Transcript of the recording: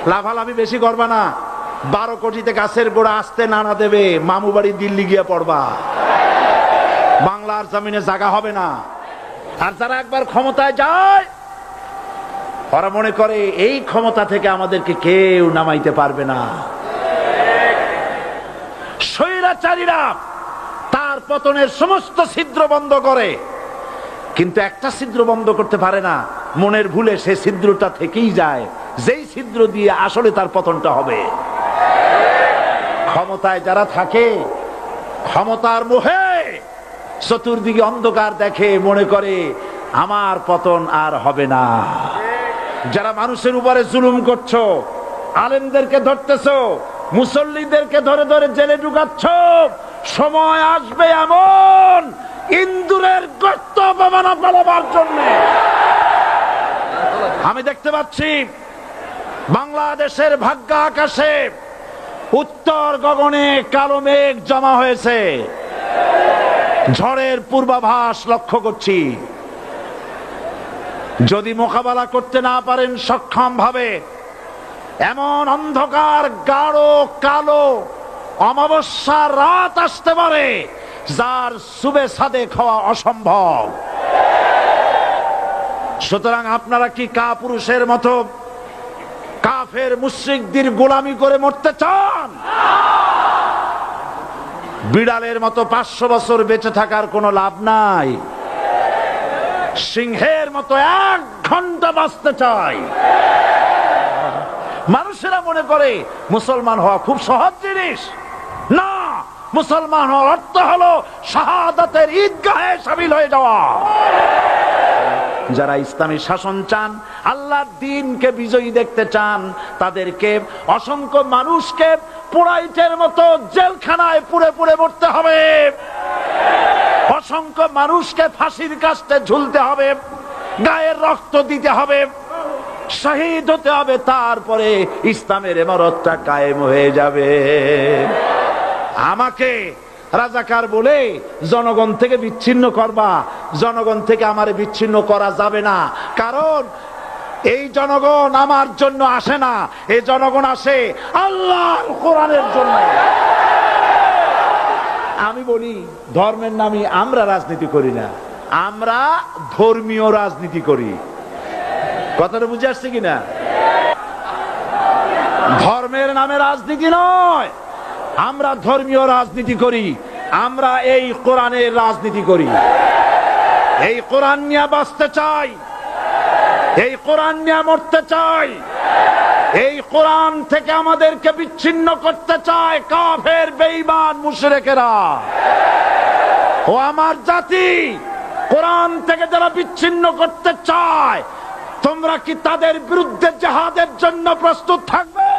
লাফালাফি বেশি করবা না। 12 কোটিতে গাছের গোড়া আসতে নানা দেবে, মামু বাড়ি দিল্লি গিয়ে পড়বা, বাংলার জমিনে জায়গা হবে না। আর যারা একবার ক্ষমতায় যায় ওরা মনে করে এই ক্ষমতা থেকে আমাদেরকে কেউ নামাইতে পারবে না। স্বৈরাচারীরা তার পতনের সমস্ত ছিদ্র বন্ধ করে, কিন্তু একটা ছিদ্র বন্ধ করতে পারে না, মনের ভুলে সে ছিদ্রটা থেকেই যায়, যেই ছিদ্র দিয়ে আসলে তার পতনটা হবে। ক্ষমতায় যারা থাকে ক্ষমতার মোহে চতুর্দিকে অন্ধকার দেখে, মনে করে আমার পতন আর হবে না। যারা মানুষের উপরে জুলুম করছো, আলেমদেরকে ধরতেছো, মুসল্লিদেরকে ধরে ধরে জেলে ঢুকাচ্ছ, সময় আসবে এমন ইন্দুরের গর্ত অপমানা পালাবার জন্য। আমি দেখতে পাচ্ছি বাংলাদেশের ভাগ্য আকাশে উত্তর গগনে কালো মেঘ জমা হয়েছে, ঝড়ের পূর্বাভাস লক্ষ্য করছি। যদি মোকাবেলা করতে না পারেন সক্ষম ভাবে, এমন অন্ধকার গাঢ় কালো অমাবস্যার রাত আসতে পারে যার সুবে সাদে খাওয়া অসম্ভব। সুতরাং আপনারা কি কাপুরুষের মতো কাফের মুশরিকদের গোলামি করে মরতে চান? বিড়ালের মতো 500 বছর বেঁচে থাকার কোনো লাভ নাই। সিংহের মতো 1 ঘন্টা বাঁচতে চাই। মানুষেরা মনে করে মুসলমান হওয়া খুব সহজ জিনিস। না, মুসলমান হওয়ার অর্থ হলো শাহাদাতের ঈদগাহে শামিল হয়ে যাওয়া। যারা ইসলামী শাসন চান, আল্লাহর দ্বীনকে বিজয়ী দেখতে চান, তাদেরকে অসংখ্য মানুষকে পোড়াইটের মতো জেলখানায় পুড়ে পুড়ে মরতে হবে, অসংখ্য মানুষকে ফাঁসির কাস্টে ঝুলতে হবে, গায়ের রক্ত দিতে হবে, শহীদ হতে হবে, তারপরে ইসলামের ইমারতটা কায়েম হয়ে যাবে। আমাকে রাজাকার বলে জনগণ থেকে বিচ্ছিন্ন করবা, জনগণ থেকে আমারে বিচ্ছিন্ন করা যাবে না। কারণ এই জনগণ আমার জন্য আসে না, এই জনগণ আসে আল্লাহর কোরআনের জন্য। আমি বলি ধর্মের নামে আমরা রাজনীতি করি না, আমরা ধর্মীয় রাজনীতি করি। কথাটা বুঝে আসছে কিনা? ধর্মের নামে রাজনীতি নয়, আমরা ধর্মীয় রাজনীতি করি, আমরা এই কোরআনের রাজনীতি করি। এই কোরআন নিয়ে বাঁচতে চাই, এই কোরআন নিয়ে মরতে চাই, এই কোরআন থেকে আমাদেরকে বিচ্ছিন্ন করতে চায় কাফের বেঈমান মুশরিকেরা। ও আমার জাতি, কোরআন থেকে যারা বিচ্ছিন্ন করতে চায়, তোমরা কি তাদের বিরুদ্ধে জিহাদের জন্য প্রস্তুত থাকবে?